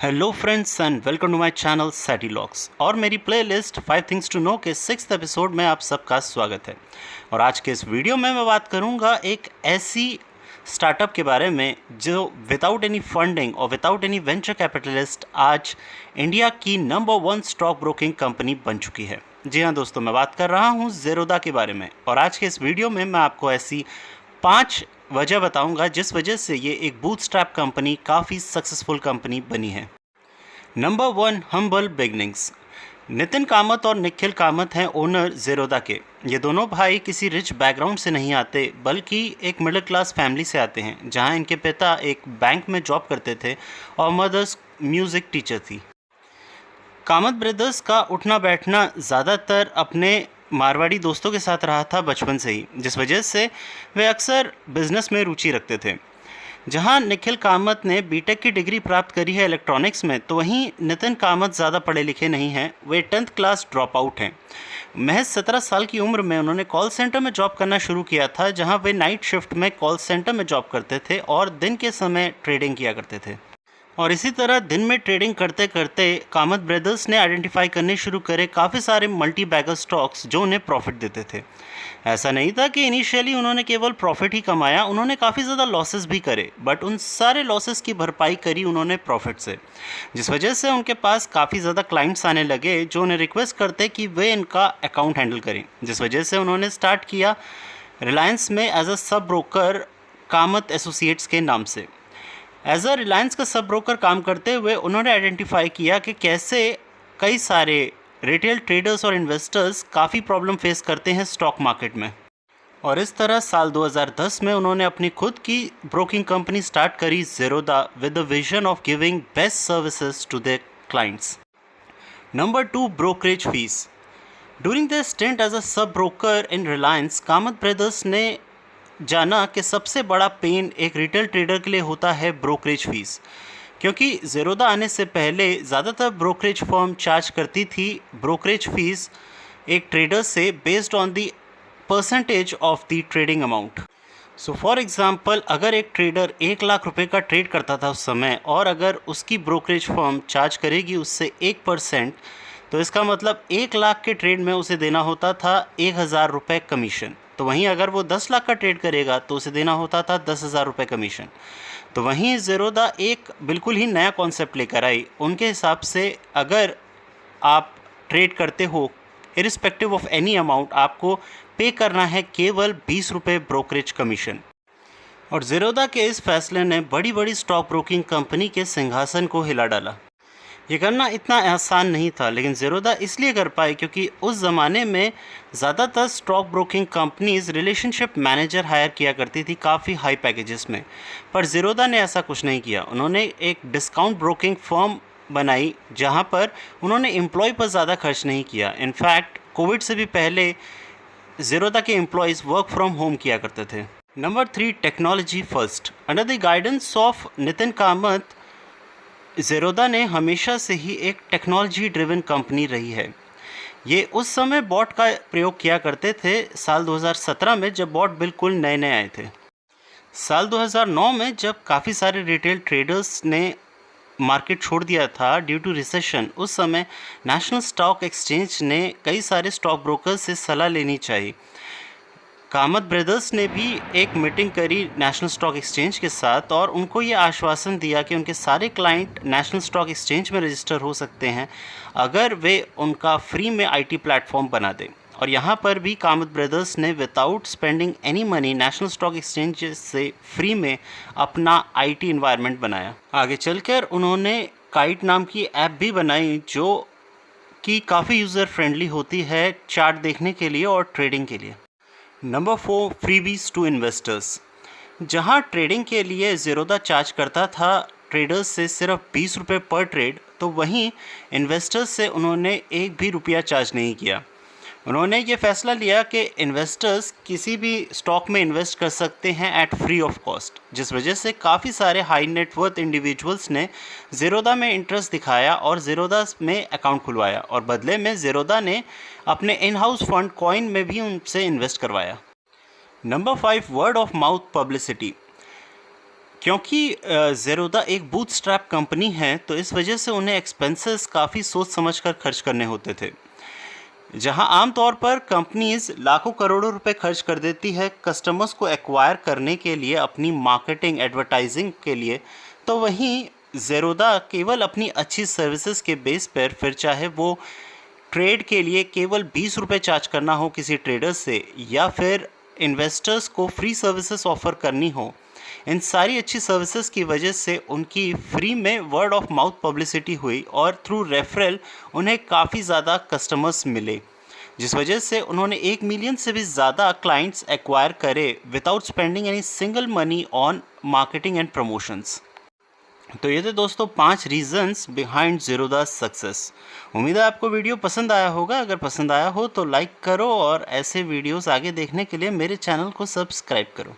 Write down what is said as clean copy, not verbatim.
Hello friends and welcome to my channel सैटी लॉक्स और मेरी प्लेलिस्ट 5 थिंग्स टू नो के 6th एपिसोड में आप सबका स्वागत है। और आज के इस वीडियो में मैं बात करूंगा एक ऐसी स्टार्टअप के बारे में जो विदाउट एनी फंडिंग और विदाउट एनी वेंचर कैपिटलिस्ट आज इंडिया की नंबर 1 स्टॉक ब्रोकिंग कंपनी बन चुकी है। जी हाँ दोस्तों, मैं बात कर रहा हूँ ज़ेरोदा के बारे में। और आज के इस वीडियो में मैं आपको ऐसी 5 वजह बताऊंगा जिस वजह से ये एक बूटस्ट्रैप कंपनी काफ़ी सक्सेसफुल कंपनी बनी है। Number 1, humble beginnings. Nitin Kamat और निखिल कामत हैं ओनर ज़ेरोदा के। ये दोनों भाई किसी रिच बैकग्राउंड से नहीं आते बल्कि एक मिडिल क्लास फैमिली से आते हैं, जहां इनके पिता एक बैंक में जॉब करते थे और मदर्स म्यूज़िक टीचर थी। कामत ब्रदर्स का उठना बैठना ज़्यादातर अपने मारवाड़ी दोस्तों के साथ रहा था बचपन से ही, जिस वजह से वे अक्सर बिजनेस में रुचि रखते थे। जहां निखिल कामत ने बीटेक की डिग्री प्राप्त करी है इलेक्ट्रॉनिक्स में, तो वहीं नितिन कामत ज़्यादा पढ़े लिखे नहीं हैं, वे 10th क्लास ड्रॉप आउट हैं। महज 17 साल की उम्र में उन्होंने कॉल सेंटर में जॉब करना शुरू किया था, जहां वे नाइट शिफ्ट में कॉल सेंटर में जॉब करते थे और दिन के समय ट्रेडिंग किया करते थे। और इसी तरह दिन में ट्रेडिंग करते करते कामत ब्रदर्स ने आइडेंटिफाई करने शुरू करे काफ़ी सारे मल्टी बैगर स्टॉक्स जो उन्हें प्रॉफिट देते थे। ऐसा नहीं था कि इनिशियली उन्होंने केवल प्रॉफिट ही कमाया, उन्होंने काफ़ी ज़्यादा लॉसेस भी करे, बट उन सारे लॉसेस की भरपाई करी उन्होंने प्रॉफिट से, जिस वजह से उनके पास काफ़ी ज़्यादा क्लाइंट्स आने लगे जो उन्हें रिक्वेस्ट करते कि वे इनका अकाउंट हैंडल करें। जिस वजह से उन्होंने स्टार्ट किया रिलायंस में as a sub broker Kamat associates के नाम से। एज अ रिलायंस का सब ब्रोकर काम करते हुए उन्होंने आइडेंटिफाई किया कि कैसे कई सारे रिटेल ट्रेडर्स और इन्वेस्टर्स काफ़ी प्रॉब्लम फेस करते हैं स्टॉक मार्केट में। और इस तरह साल 2010 में उन्होंने अपनी खुद की ब्रोकिंग कंपनी स्टार्ट करी Zerodha with the vision of giving best services to their clients. Number 2, brokerage fees. During the stint as a sub broker in Reliance, Kamath brothers ने जाना कि सबसे बड़ा पेन एक रिटेल ट्रेडर के लिए होता है ब्रोकरेज फीस, क्योंकि ज़ेरोदा आने से पहले ज़्यादातर ब्रोकरेज फर्म चार्ज करती थी ब्रोकरेज फीस एक ट्रेडर से based on the percentage of the trading amount. So for example, अगर एक ट्रेडर 1 लाख रुपए का ट्रेड करता था उस समय और अगर उसकी ब्रोकरेज फर्म चार्ज करेगी उससे 1%, तो इसका मतलब 1 लाख के ट्रेड में उसे देना होता था 1000 रुपये कमीशन। तो वहीं अगर वो 10 लाख का ट्रेड करेगा तो उसे देना होता था 10,000 रुपये कमीशन। तो वहीं ज़ेरोदा एक बिल्कुल ही नया कॉन्सेप्ट लेकर आई। उनके हिसाब से अगर आप ट्रेड करते हो इरिस्पेक्टिव ऑफ एनी अमाउंट, आपको पे करना है केवल 20 रुपये ब्रोकरेज कमीशन। और ज़ेरोदा के इस फैसले ने बड़ी बड़ी स्टॉक ब्रोकिंग कंपनी के सिंहासन को हिला डाला। ये करना इतना आसान नहीं था, लेकिन ज़ेरोदा इसलिए कर पाई क्योंकि उस ज़माने में ज़्यादातर stock broking companies relationship manager hire किया करती थी काफ़ी हाई पैकेजेस में। पर ज़ेरोदा ने ऐसा कुछ नहीं किया। उन्होंने एक डिस्काउंट ब्रोकिंग फर्म बनाई जहां पर उन्होंने एम्प्लॉय पर ज़्यादा खर्च नहीं किया। इनफैक्ट कोविड से भी पहले ज़ेरोदा के एम्प्लॉयज़ वर्क फ्रॉम होम किया करते थे। Number 3, technology first. Under the guidance of Nitin Kamath, Zerodha ने हमेशा से ही एक टेक्नोलॉजी ड्रिवन कंपनी रही है। ये उस समय बॉट का प्रयोग किया करते थे साल 2017 में, जब बॉट बिल्कुल नए नए आए थे। साल 2009 में जब काफ़ी सारे रिटेल ट्रेडर्स ने मार्केट छोड़ दिया था ड्यू टू रिसेशन, उस समय नेशनल स्टॉक एक्सचेंज ने कई सारे स्टॉक ब्रोकर्स से सलाह लेनी चाहिए। कामत ब्रदर्स ने भी एक मीटिंग करी नेशनल स्टॉक एक्सचेंज के साथ और उनको ये आश्वासन दिया कि उनके सारे क्लाइंट नेशनल स्टॉक एक्सचेंज में रजिस्टर हो सकते हैं अगर वे उनका फ्री में आईटी प्लेटफॉर्म बना दें। और यहाँ पर भी कामत ब्रदर्स ने without spending any money national stock exchange से फ्री में अपना आईटी इन्वायरमेंट बनाया। आगे चलकर उन्होंने काइट नाम की ऐप भी बनाई जो कि काफ़ी यूज़र फ्रेंडली होती है चार्ट देखने के लिए और ट्रेडिंग के लिए। Number 4, freebies to investors. जहां ट्रेडिंग के लिए ज़ेरोदा चार्ज करता था ट्रेडर्स से सिर्फ 20 रुपये पर ट्रेड, तो वहीं इन्वेस्टर्स से उन्होंने एक भी रुपया चार्ज नहीं किया। उन्होंने ये फैसला लिया कि इन्वेस्टर्स किसी भी स्टॉक में इन्वेस्ट कर सकते हैं एट फ्री ऑफ कॉस्ट, जिस वजह से काफ़ी सारे हाई नेटवर्थ इंडिविजुअल्स ने ज़ेरोदा में इंटरेस्ट दिखाया और ज़ेरोदा में अकाउंट खुलवाया। और बदले में ज़ेरोदा ने अपने इन हाउस फंड कॉइन में भी उनसे इन्वेस्ट करवाया। Number 5, word of mouth publicity. क्योंकि ज़ेरोदा एक बूटस्ट्रैप कंपनी है, तो इस वजह से उन्हें एक्सपेंसेस काफ़ी सोच समझकर खर्च करने होते थे। जहां आमतौर पर कंपनीज लाखों करोड़ों रुपए खर्च कर देती है कस्टमर्स को एक्वायर करने के लिए, अपनी मार्केटिंग एडवर्टाइजिंग के लिए, तो वहीं ज़ेरोदा केवल अपनी अच्छी सर्विसेज के बेस पर, फिर चाहे वो ट्रेड के लिए केवल 20 रुपये चार्ज करना हो किसी ट्रेडर से, या फिर इन्वेस्टर्स को फ्री सर्विसेज ऑफर करनी हो, इन सारी अच्छी सर्विसेज की वजह से उनकी फ्री में वर्ड ऑफ माउथ पब्लिसिटी हुई और थ्रू रेफरल उन्हें काफ़ी ज़्यादा कस्टमर्स मिले, जिस वजह से उन्होंने 1 मिलियन से भी ज़्यादा क्लाइंट्स एक्वायर करे without spending any single money on marketing and promotions. तो ये थे दोस्तों 5 रीजंस बिहाइंड ज़ेरोदा सक्सेस। उम्मीद है आपको वीडियो पसंद आया होगा। अगर पसंद आया हो तो लाइक करो और ऐसे वीडियोस आगे देखने के लिए मेरे चैनल को सब्सक्राइब करो।